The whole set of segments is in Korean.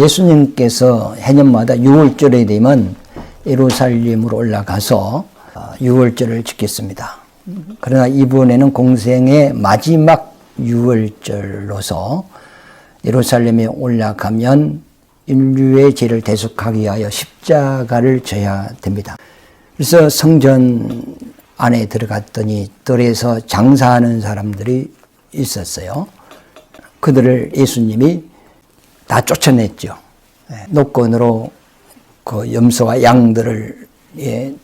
예수님께서 해년마다 6월절에 되면 예루살렘으로 올라가서 6월절을 지켰습니다. 그러나 이번에는 공생의 마지막 6월절로서 예루살렘에 올라가면 인류의 죄를 대속하기 위하여 십자가를 져야 됩니다. 그래서 성전 안에 들어갔더니 뜰에서 장사하는 사람들이 있었어요. 그들을 예수님이 다 쫓아냈죠. 노건으로 그 염소와 양들을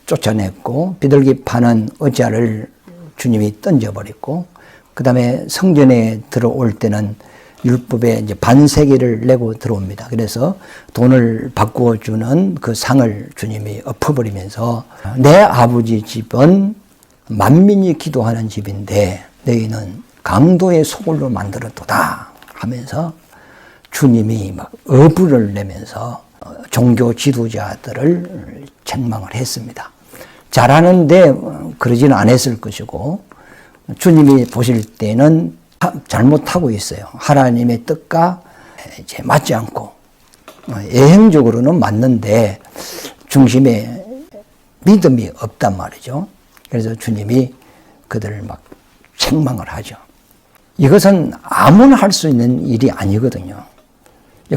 쫓아냈고 비둘기 파는 의자를 주님이 던져버렸고, 그 다음에 성전에 들어올 때는 율법에 이제 반세기를 내고 들어옵니다. 그래서 돈을 바꾸어 주는 그 상을 주님이 엎어버리면서 내 아버지 집은 만민이 기도하는 집인데 너희는 강도의 소굴로 만들었도다 하면서 주님이 막 어부를 내면서 종교 지도자들을 책망을 했습니다. 잘하는데 그러지는 않았을 것이고, 주님이 보실 때는 잘못하고 있어요. 하나님의 뜻과 이제 맞지 않고, 예행적으로는 맞는데 중심에 믿음이 없단 말이죠. 그래서 주님이 그들을 막 책망을 하죠. 이것은 아무나 할 수 있는 일이 아니거든요.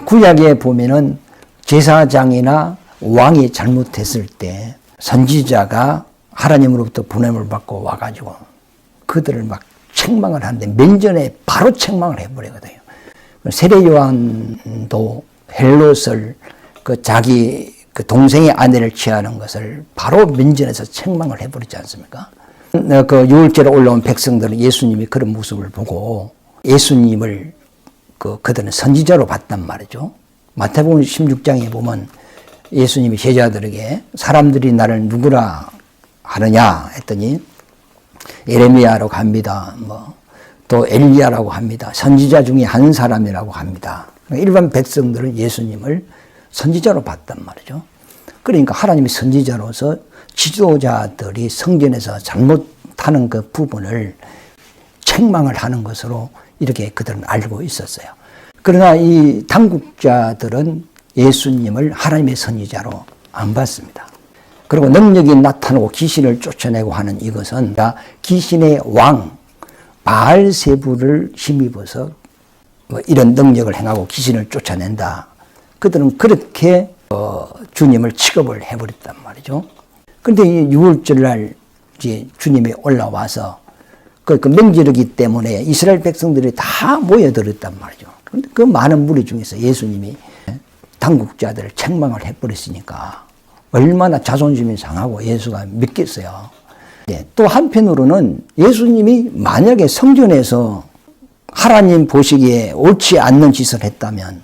구약에 보면은 제사장이나 왕이 잘못했을 때 선지자가 하나님으로부터 보냄을 받고 와가지고 그들을 막 책망을 하는데 면전에 바로 책망을 해버리거든요. 세례 요한도 헬롯을 자기 동생의 아내를 취하는 것을 바로 면전에서 책망을 해버리지 않습니까? 그 유월절에 올라온 백성들은 예수님이 그런 모습을 보고 예수님을 그들은 선지자로 봤단 말이죠. 마태복음 16장에 보면 예수님이 제자들에게 사람들이 나를 누구라 하느냐 했더니 예레미야라고 합니다. 또 엘리야라고 합니다. 선지자 중에 한 사람이라고 합니다. 일반 백성들은 예수님을 선지자로 봤단 말이죠. 그러니까 하나님이 선지자로서 지도자들이 성전에서 잘못하는 그 부분을 책망을 하는 것으로 이렇게 그들은 알고 있었어요. 그러나 이 당국자들은 예수님을 하나님의 선지자로 안 봤습니다. 그리고 능력이 나타나고 귀신을 쫓아내고 하는 이것은 귀신의 왕 바알세부를 힘입어서 이런 능력을 행하고 귀신을 쫓아낸다. 그들은 그렇게 주님을 취급을 해버렸단 말이죠. 그런데 이 6월절날 이제 주님이 올라와서 그 명절이기 때문에 이스라엘 백성들이 다 모여들었단 말이죠. 그런데 그 많은 무리 중에서 예수님이 당국자들을 책망을 해버렸으니까 얼마나 자존심이 상하고 예수가 믿겠어요. 또 한편으로는 예수님이 만약에 성전에서 하나님 보시기에 옳지 않는 짓을 했다면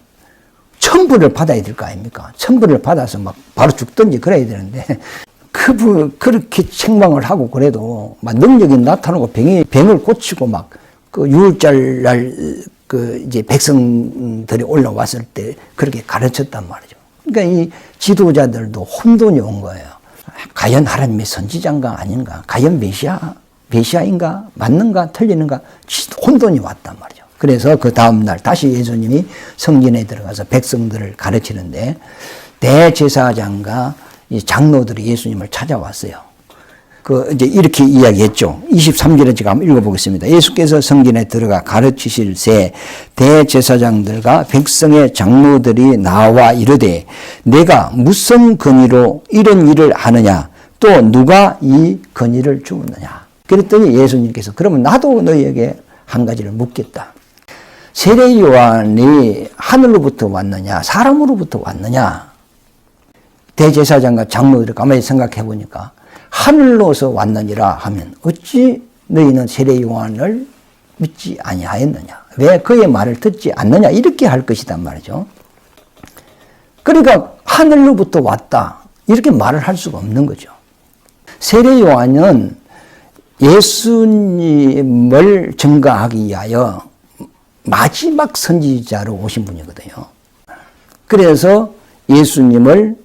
천부를 받아야 될 거 아닙니까? 천부를 받아서 막 바로 죽든지 그래야 되는데 그렇게 책망을 하고 그래도 막 능력이 나타나고 병을 고치고 막 그 유월절 이제 백성들이 올라왔을 때 그렇게 가르쳤단 말이죠. 그러니까 이 지도자들도 혼돈이 온 거예요. 과연 하나님의 선지자인가 아닌가? 과연 메시아인가? 맞는가? 틀리는가? 혼돈이 왔단 말이죠. 그래서 그 다음날 다시 예수님이 성전에 들어가서 백성들을 가르치는데 대제사장과 이 장로들이 예수님을 찾아왔어요. 이제 이렇게 이야기했죠. 23절에 제가 한번 읽어보겠습니다. 예수께서 성전에 들어가 가르치실 새 대제사장들과 백성의 장로들이 나와 이르되 내가 무슨 권위로 이런 일을 하느냐? 또 누가 이 권위를 주었느냐? 그랬더니 예수님께서 그러면 나도 너희에게 한 가지를 묻겠다. 세례 요한이 하늘로부터 왔느냐? 사람으로부터 왔느냐? 대제사장과 장로들이 가만히 생각해 보니까 하늘로서 왔느니라 하면 어찌 너희는 세례 요한을 믿지 아니하였느냐? 왜 그의 말을 듣지 않느냐? 이렇게 할 것이단 말이죠. 그러니까 하늘로부터 왔다 이렇게 말을 할 수가 없는 거죠. 세례 요한은 예수님을 증거하기 위하여 마지막 선지자로 오신 분이거든요. 그래서 예수님을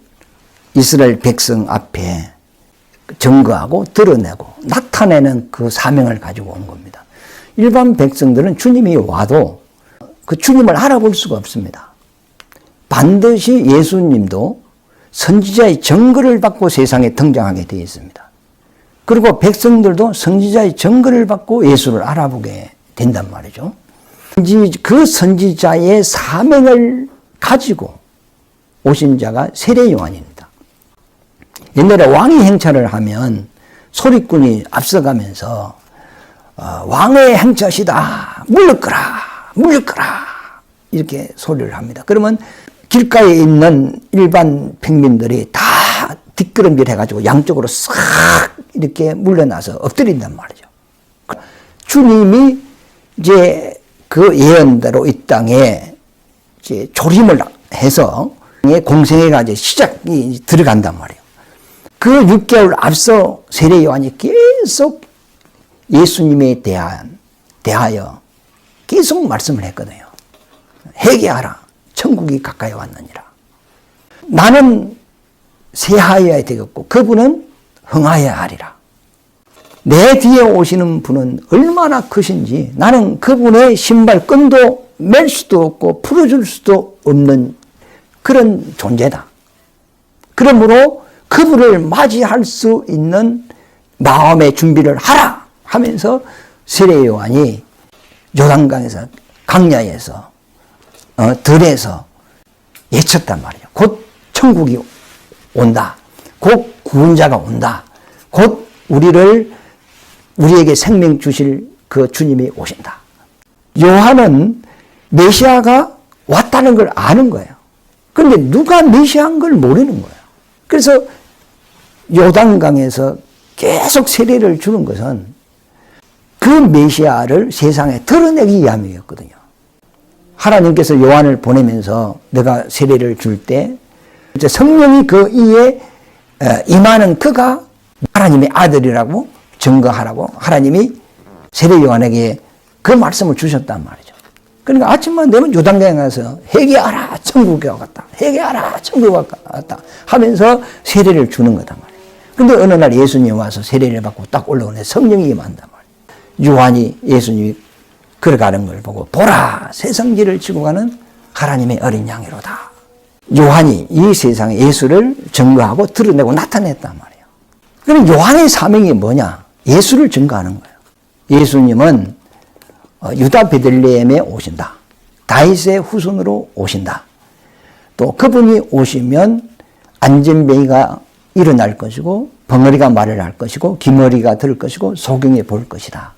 이스라엘 백성 앞에 증거하고 드러내고 나타내는 그 사명을 가지고 온 겁니다. 일반 백성들은 주님이 와도 그 주님을 알아볼 수가 없습니다. 반드시 예수님도 선지자의 증거를 받고 세상에 등장하게 되어 있습니다. 그리고 백성들도 선지자의 증거를 받고 예수를 알아보게 된단 말이죠. 그 선지자의 사명을 가지고 오신 자가 세례 요한입니다. 옛날에 왕이 행차를 하면 소리꾼이 앞서가면서 왕의 행차시다, 물러거라, 물러거라 이렇게 소리를 합니다. 그러면 길가에 있는 일반 평민들이 다 뒷걸음질 해가지고 양쪽으로 싹 이렇게 물러나서 엎드린단 말이죠. 주님이 이제 그 예언대로 이 땅에 이제 조림을 해서 공생애가 이제 시작이 들어간단 말이에요. 그 6개월 앞서 세례 요한이 계속 예수님에 대하여 계속 말씀을 했거든요. 회개하라, 천국이 가까이 왔느니라. 나는 쇠하여야 되겠고 그분은 흥하여야 하리라. 내 뒤에 오시는 분은 얼마나 크신지 나는 그분의 신발끈도 맬 수도 없고 풀어줄 수도 없는 그런 존재다. 그러므로 그분을 맞이할 수 있는 마음의 준비를 하라 하면서 세례 요한이 요단강에서 강야에서 들에서 예쳤단 말이에요. 곧 천국이 온다. 곧 구원자가 온다. 곧 우리에게 생명 주실 그 주님이 오신다. 요한은 메시아가 왔다는 걸 아는 거예요. 그런데 누가 메시아인 걸 모르는 거예요. 그래서 요단강에서 계속 세례를 주는 것은 그 메시아를 세상에 드러내기 위함이었거든요. 하나님께서 요한을 보내면서 내가 세례를 줄 때 성령이 그 이에 임하는 그가 하나님의 아들이라고 증거하라고 하나님이 세례 요한에게 그 말씀을 주셨단 말이죠. 그러니까 아침만 되면 요단강에 가서 회개하라 천국에 왔다. 회개하라 천국에 왔다 하면서 세례를 주는 거단 말이에요. 근데 어느 날 예수님이 와서 세례를 받고 딱 올라오는데 성령이 임한단 말이에요. 요한이 예수님이 걸어가는 걸 보고 보라 세상지를 지고 가는 하나님의 어린 양이로다. 요한이 이 세상에 예수를 증거하고 드러내고 나타냈단 말이에요. 그럼 요한의 사명이 뭐냐? 예수를 증거하는 거예요. 예수님은 유다 베들레헴에 오신다. 다윗의 후손으로 오신다. 또 그분이 오시면 안전뱅이가 일어날 것이고 벙어리가 말을 할 것이고 기머리가 들 것이고 소경이 볼 것이다.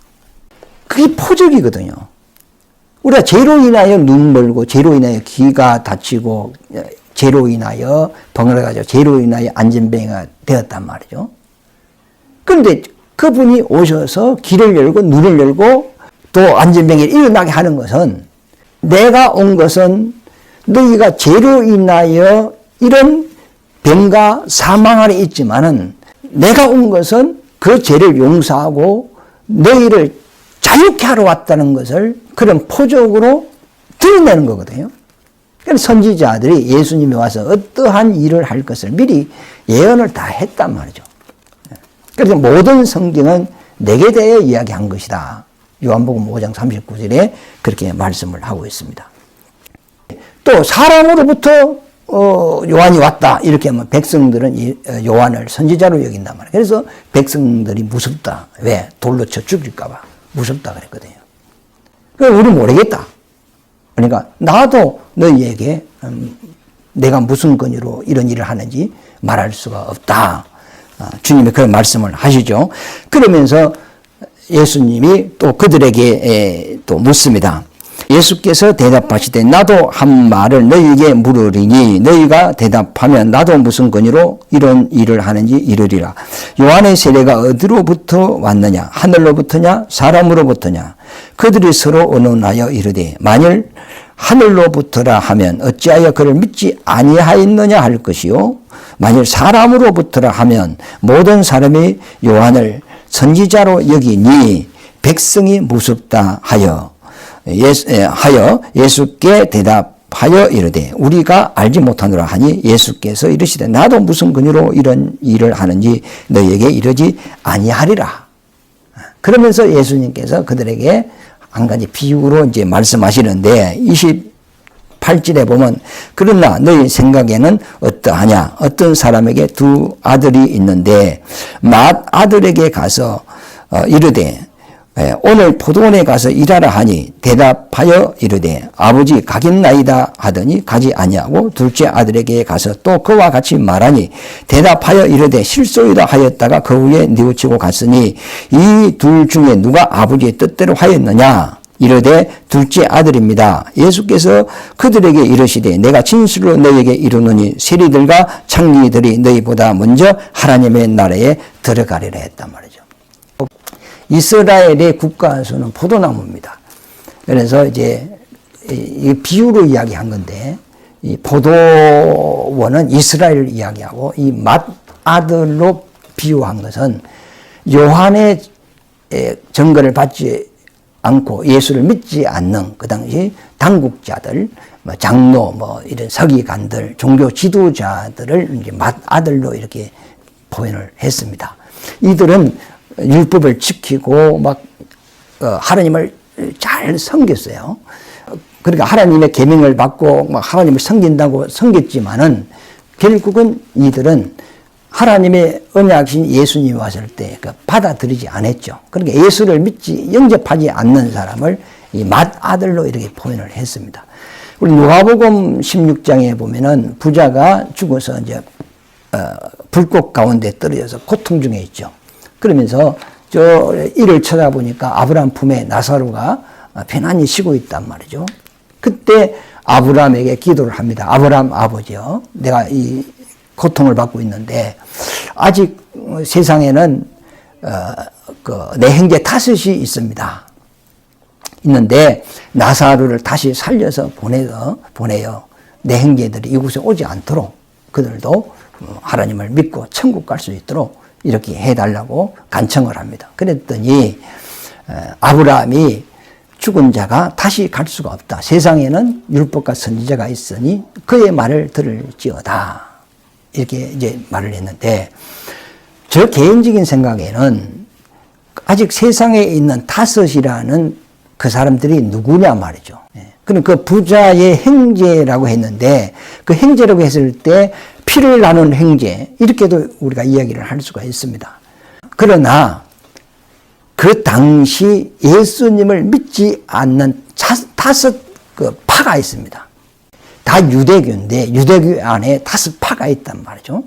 그게 표적이거든요. 우리가 죄로 인하여 눈 멀고 죄로 인하여 귀가 다치고 죄로 인하여 벙어리가 가지고 죄로 인하여 안전뱅이가 되었단 말이죠. 그런데 그분이 오셔서 길을 열고 눈을 열고 또 안전뱅이를 일어나게 하는 것은 내가 온 것은 너희가 죄로 인하여 이런 병과 사망 아래 있지만은 내가 온 것은 그 죄를 용서하고 너희를 자유케 하러 왔다는 것을 그런 표적으로 드러내는 거거든요. 그래서 선지자들이 예수님이 와서 어떠한 일을 할 것을 미리 예언을 다 했단 말이죠. 그래서 모든 성경은 내게 대해 이야기한 것이다. 요한복음 5장 39절에 그렇게 말씀을 하고 있습니다. 또 사람으로부터 요한이 왔다 이렇게 하면 백성들은 요한을 선지자로 여긴단 말이에요. 그래서 백성들이 무섭다. 왜? 돌로 쳐 죽일까 봐 무섭다 그랬거든요. 그러니까 우리 모르겠다. 그러니까 나도 너희에게 내가 무슨 권위로 이런 일을 하는지 말할 수가 없다. 주님이 그런 말씀을 하시죠. 그러면서 예수님이 또 그들에게 또 묻습니다. 예수께서 대답하시되 나도 한 말을 너희에게 물으리니 너희가 대답하면 나도 무슨 권위로 이런 일을 하는지 이르리라. 요한의 세례가 어디로부터 왔느냐? 하늘로부터냐? 사람으로부터냐? 그들이 서로 의논하여 이르되 만일 하늘로부터라 하면 어찌하여 그를 믿지 아니하였느냐 할 것이요 만일 사람으로부터라 하면 모든 사람이 요한을 선지자로 여기니 백성이 무섭다 하여 예수께 대답하여 이르되 우리가 알지 못하노라 하니 예수께서 이르시되 나도 무슨 근유로 이런 일을 하는지 너희에게 이르지 아니하리라. 그러면서 예수님께서 그들에게 한 가지 비유로 이제 말씀하시는데 28 8절에 보면 그러나 너희 생각에는 어떠하냐? 어떤 사람에게 두 아들이 있는데 맏 아들에게 가서 이르되 오늘 포도원에 가서 일하라 하니 대답하여 이르되 아버지 가겠나이다 하더니 가지 아니하고 둘째 아들에게 가서 또 그와 같이 말하니 대답하여 이르되 실소이다 하였다가 그 후에 뉘우치고 갔으니 이 둘 중에 누가 아버지의 뜻대로 하였느냐? 이르되 둘째 아들입니다. 예수께서 그들에게 이르시되 내가 진실로 너희에게 이르노니 세리들과 창기들이 너희보다 먼저 하나님의 나라에 들어가리라 했단 말이죠. 이스라엘의 국가수는 포도나무입니다. 그래서 이제 이 비유로 이야기한 건데 이 포도원은 이스라엘을 이야기하고 이 맏아들로 비유한 것은 요한의 증거를 받지 않고 예수를 믿지 않는 그 당시 당국자들, 장로, 이런 서기관들, 종교 지도자들을 이제 맏아들로 이렇게 표현을 했습니다. 이들은 율법을 지키고 하나님을 잘 섬겼어요. 그러니까 하나님의 계명을 받고 하나님을 섬긴다고 섬겼지만은 결국은 이들은 하나님의 언약이신 예수님이 왔을 때 받아들이지 않았죠. 그러니까 예수를 믿지 영접하지 않는 사람을 이 맏아들로 이렇게 표현을 했습니다. 우리 누가복음 16장에 보면은 부자가 죽어서 이제 불꽃 가운데 떨어져서 고통 중에 있죠. 그러면서 저 이를 쳐다보니까 아브라함 품에 나사로가 편안히 쉬고 있단 말이죠. 그때 아브라함에게 기도를 합니다. 아브라함 아버지요, 내가 이 고통을 받고 있는데 아직 세상에는 내 형제 타섯이 있습니다. 있는데 나사로를 다시 살려서 보내요. 내 형제들이 이곳에 오지 않도록 그들도 하나님을 믿고 천국 갈 수 있도록 이렇게 해달라고 간청을 합니다. 그랬더니 아브라함이 죽은 자가 다시 갈 수가 없다. 세상에는 율법과 선지자가 있으니 그의 말을 들을지어다. 이렇게 이제 말을 했는데 저 개인적인 생각에는 아직 세상에 있는 다섯이라는 그 사람들이 누구냐 말이죠. 그럼 그 부자의 형제라고 했는데 그 형제라고 했을 때 피를 나눈 형제 이렇게도 우리가 이야기를 할 수가 있습니다. 그러나 그 당시 예수님을 믿지 않는 다섯 그 파가 있습니다. 다 유대교인데 유대교 안에 다섯 파가 있단 말이죠.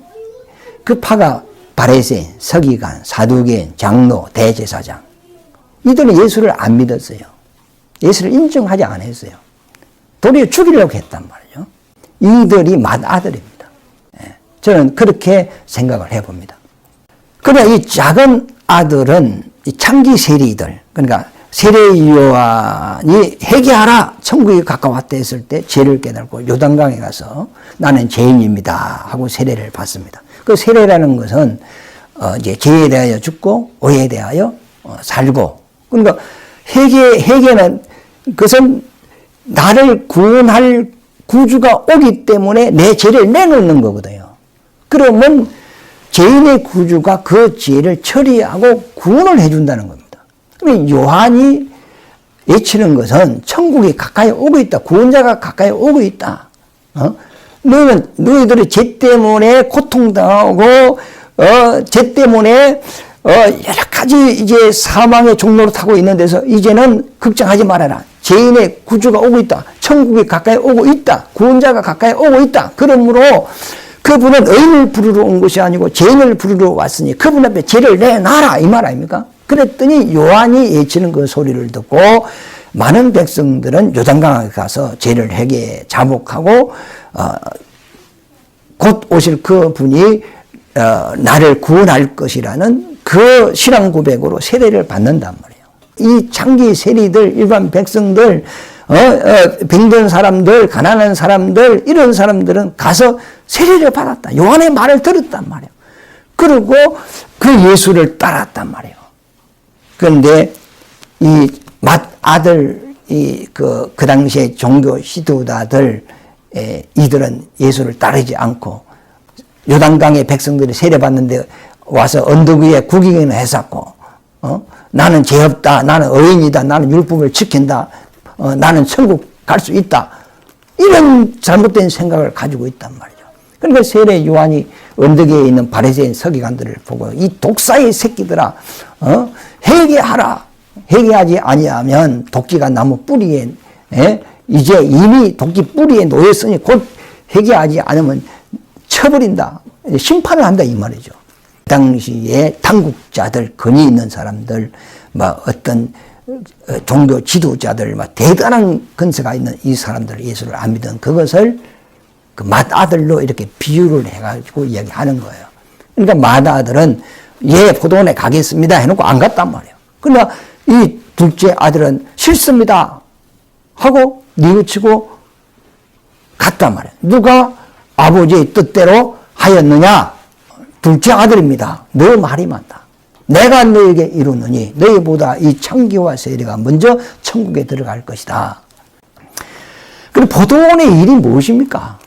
그 파가 바리새인, 서기관, 사두개인, 장로, 대제사장. 이들은 예수를 안 믿었어요. 예수를 인정하지 않았어요. 도리어 죽이려고 했단 말이죠. 이들이 맏아들입니다. 저는 그렇게 생각을 해봅니다. 그러나 이 작은 아들은 이 창기 세리들, 그러니까 세례 요한이 회개하라 천국이 가까웠다 했을 때 죄를 깨달고 요단강에 가서 나는 죄인입니다 하고 세례를 받습니다. 그 세례라는 것은 이제 죄에 대하여 죽고 의에 대하여 살고, 그러니까 회개는 그것은 나를 구원할 구주가 오기 때문에 내 죄를 내놓는 거거든요. 그러면 죄인의 구주가 그 죄를 처리하고 구원을 해준다는 겁니다. 요한이 외치는 것은 천국이 가까이 오고 있다. 구원자가 가까이 오고 있다. 너희들이 죄 때문에 고통당하고, 죄 때문에, 여러 가지 이제 사망의 종로를 타고 있는 데서 이제는 걱정하지 말아라. 죄인의 구주가 오고 있다. 천국이 가까이 오고 있다. 구원자가 가까이 오고 있다. 그러므로 그분은 의인을 부르러 온 것이 아니고 죄인을 부르러 왔으니 그분 앞에 죄를 내놔라. 이 말 아닙니까? 그랬더니 요한이 외치는 그 소리를 듣고 많은 백성들은 요단강에 가서 죄를 회개 자복하고 곧 오실 그 분이 나를 구원할 것이라는 그 신앙 고백으로 세례를 받는단 말이에요. 이 창기 세리들, 일반 백성들, 병든 사람들, 가난한 사람들, 이런 사람들은 가서 세례를 받았다. 요한의 말을 들었단 말이에요. 그리고 그 예수를 따랐단 말이에요. 그런데 이 맏아들, 그 당시에 종교 지도자들, 이들은 예수를 따르지 않고 요단강의 백성들이 세례받는데 와서 언덕 위에 구경이나 했었고, 나는 죄 없다, 나는 의인이다, 나는 율법을 지킨다, 나는 천국 갈 수 있다. 이런 잘못된 생각을 가지고 있단 말이죠. 그러니까 세례 요한이 언덕에 있는 바리새인 서기관들을 보고 이 독사의 새끼들아, 회개하라. 회개하지 아니하면 도끼가 나무 뿌리에, 이제 이미 도끼 뿌리에 놓였으니 곧 회개하지 않으면 쳐버린다. 심판을 한다 이 말이죠. 당시에 당국자들, 권위 있는 사람들, 어떤 종교 지도자들, 대단한 근세가 있는 이 사람들 예수를 안 믿은 그것을 그 맏아들로 이렇게 비유를 해가지고 이야기하는 거예요. 그러니까 맏아들은 예, 포도원에 가겠습니다 해놓고 안 갔단 말이에요. 그러나 이 둘째 아들은 싫습니다 하고 뉘우치고 갔단 말이에요. 누가 아버지의 뜻대로 하였느냐? 둘째 아들입니다. 너 말이 맞다. 내가 너에게 이루느니 너희보다 이 창기와 세례가 먼저 천국에 들어갈 것이다. 그럼 포도원의 일이 무엇입니까?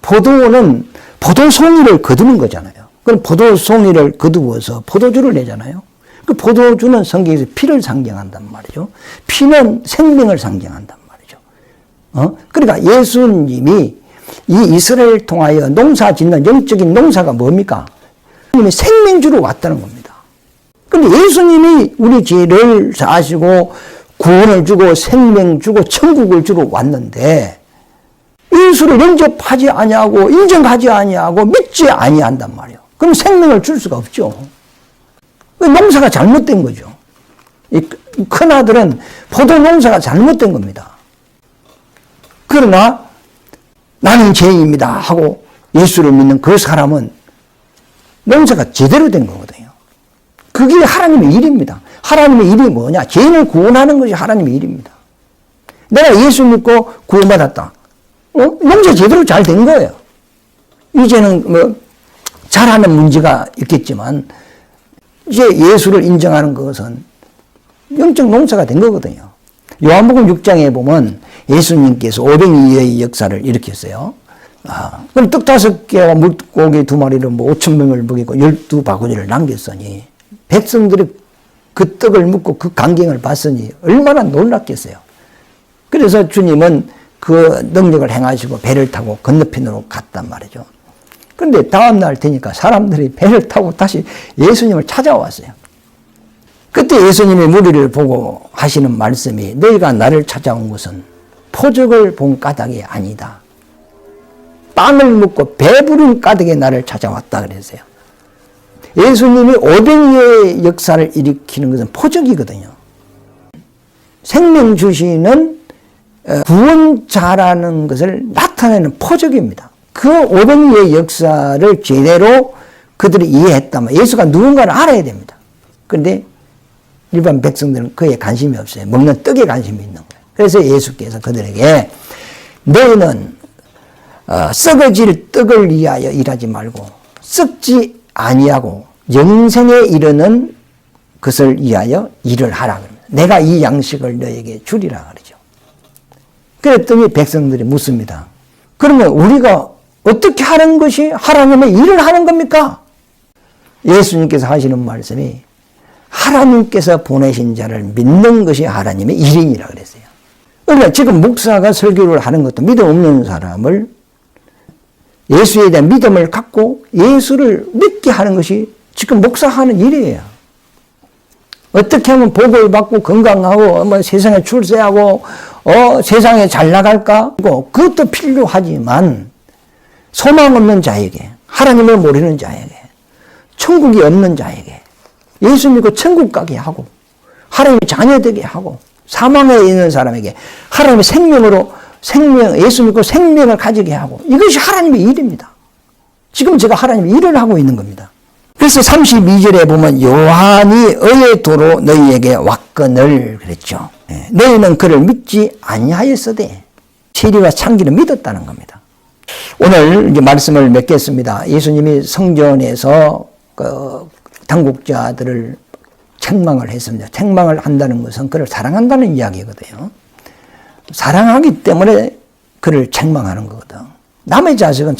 포도원은 포도송이를 거두는 거잖아요. 그럼 포도송이를 거두어서 포도주를 내잖아요. 그 포도주는 성경에서 피를 상징한단 말이죠. 피는 생명을 상징한단 말이죠. 그러니까 예수님이 이 이스라엘 통하여 농사 짓는 영적인 농사가 뭡니까? 예수님이 생명주로 왔다는 겁니다. 그런데 예수님이 우리 죄를 사시고 구원을 주고 생명 주고 천국을 주러 왔는데 예수를 영접하지 아니하고 인정하지 아니하고 믿지 아니한단 말이에요. 그럼 생명을 줄 수가 없죠. 농사가 잘못된 거죠. 이 큰아들은 포도 농사가 잘못된 겁니다. 그러나 나는 죄인입니다 하고 예수를 믿는 그 사람은 농사가 제대로 된 거거든요. 그게 하나님의 일입니다. 하나님의 일이 뭐냐? 죄인을 구원하는 것이 하나님의 일입니다. 내가 예수 믿고 구원받았다. 농사 제대로 잘 된 거예요. 이제는 잘하는 문제가 있겠지만 이제 예수를 인정하는 것은 영적 농사가 된 거거든요. 요한복음 6장에 보면 예수님께서 오병이어의 역사를 일으켰어요. 그럼 떡 5개와 물고기 2마리를 5,000명을 먹이고 12바구니를 남겼으니 백성들이 그 떡을 먹고 그 광경을 봤으니 얼마나 놀랐겠어요. 그래서 주님은 그 능력을 행하시고 배를 타고 건너편으로 갔단 말이죠. 그런데 다음날 되니까 사람들이 배를 타고 다시 예수님을 찾아왔어요. 그때 예수님이 무리를 보고 하시는 말씀이 너희가 나를 찾아온 것은 포적을 본 까닭이 아니다. 빵을 먹고 배부른 까닭에 나를 찾아왔다 그랬어요. 예수님이 오병이어의 역사를 일으키는 것은 포적이거든요. 생명 주시는 구원자라는 것을 나타내는 포적입니다. 그 오병이어의 역사를 제대로 그들이 이해했다면 예수가 누군가를 알아야 됩니다. 그런데 일반 백성들은 그에 관심이 없어요. 먹는 떡에 관심이 있는 거예요. 그래서 예수께서 그들에게 너희는 썩어질 떡을 위하여 일하지 말고 썩지 아니하고 영생에 이르는 것을 위하여 일을 하라 그럽니다. 내가 이 양식을 너에게 주리라 그러죠. 그랬더니 백성들이 묻습니다. 그러면 우리가 어떻게 하는 것이 하나님의 일을 하는 겁니까? 예수님께서 하시는 말씀이 하나님께서 보내신 자를 믿는 것이 하나님의 일이니라 그랬어요. 그러니까 지금 목사가 설교를 하는 것도 믿음 없는 사람을 예수에 대한 믿음을 갖고 예수를 믿게 하는 것이 지금 목사하는 일이에요. 어떻게 하면 복을 받고 건강하고 세상에 출세하고 세상에 잘 나갈까? 그것도 필요하지만 소망 없는 자에게, 하나님을 모르는 자에게, 천국이 없는 자에게 예수 믿고 천국 가게 하고 하나님의 자녀 되게 하고 사망에 있는 사람에게 하나님의 예수 믿고 생명을 가지게 하고 이것이 하나님의 일입니다. 지금 제가 하나님의 일을 하고 있는 겁니다. 그래서 32절에 보면 요한이 의의 도로 너희에게 왔거늘 그랬죠. 너희는 그를 믿지 아니하였으되 세리와 창기를 믿었다는 겁니다. 오늘 이제 말씀을 맺겠습니다. 예수님이 성전에서 그 당국자들을 책망을 했습니다. 책망을 한다는 것은 그를 사랑한다는 이야기거든요. 사랑하기 때문에 그를 책망하는 거거든. 남의 자식은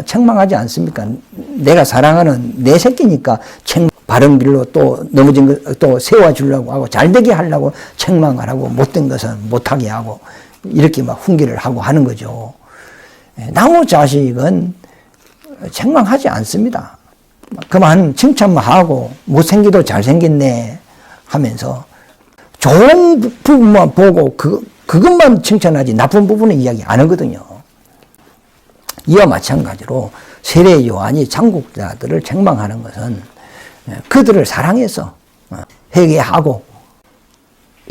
책망하지 않습니까? 내가 사랑하는 내 새끼니까 바른 길로 또 넘어진 것 또 세워주려고 하고 잘되게 하려고 책망을 하고 못된 것은 못하게 하고 이렇게 막 훈계를 하고 하는 거죠. 나무 자식은 책망하지 않습니다. 그만 칭찬만 하고 못생기도 잘생겼네 하면서 좋은 부분만 보고 그것만 칭찬하지 나쁜 부분은 이야기 안 하거든요. 이와 마찬가지로 세례 요한이 장국자들을 책망하는 것은 그들을 사랑해서 회개하고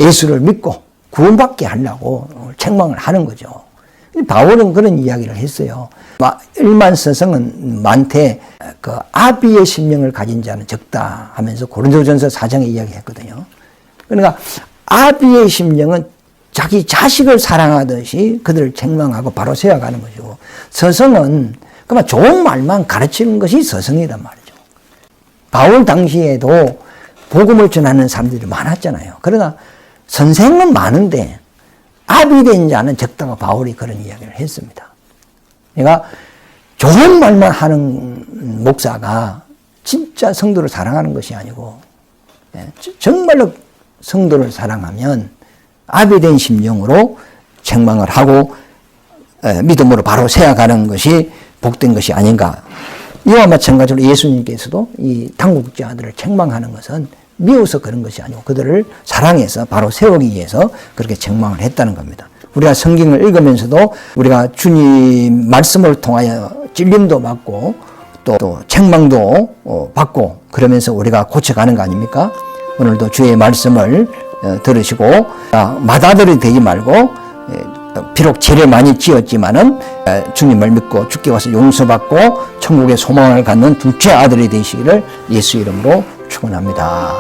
예수를 믿고 구원받게 하려고 책망을 하는 거죠. 바울은 그런 이야기를 했어요. 일만 서성은 많되 그 아비의 심령을 가진 자는 적다 하면서 고린도전서 4장에 이야기했거든요. 그러니까 아비의 심령은 자기 자식을 사랑하듯이 그들을 책망하고 바로 세워가는 거죠. 서성은 그만 좋은 말만 가르치는 것이 서성이란 말이죠. 바울 당시에도 복음을 전하는 사람들이 많았잖아요. 그러나 선생은 많은데 아비된 자는 적다고 바울이 그런 이야기를 했습니다. 그러니까 좋은 말만 하는 목사가 진짜 성도를 사랑하는 것이 아니고 정말로 성도를 사랑하면 아비된 심령으로 책망을 하고 믿음으로 바로 세워가는 것이 복된 것이 아닌가. 이와 마찬가지로 예수님께서도 이 당국자들을 책망하는 것은 미워서 그런 것이 아니고 그들을 사랑해서 바로 세우기 위해서 그렇게 책망을 했다는 겁니다. 우리가 성경을 읽으면서도 우리가 주님 말씀을 통하여 찔림도 받고 또 책망도 받고 그러면서 우리가 고쳐가는 거 아닙니까? 오늘도 주의 말씀을 들으시고 맏아들이 되지 말고 비록 죄를 많이 지었지만은 주님을 믿고 주께 와서 용서받고 천국의 소망을 갖는 둘째 아들이 되시기를 예수 이름으로 축원합니다.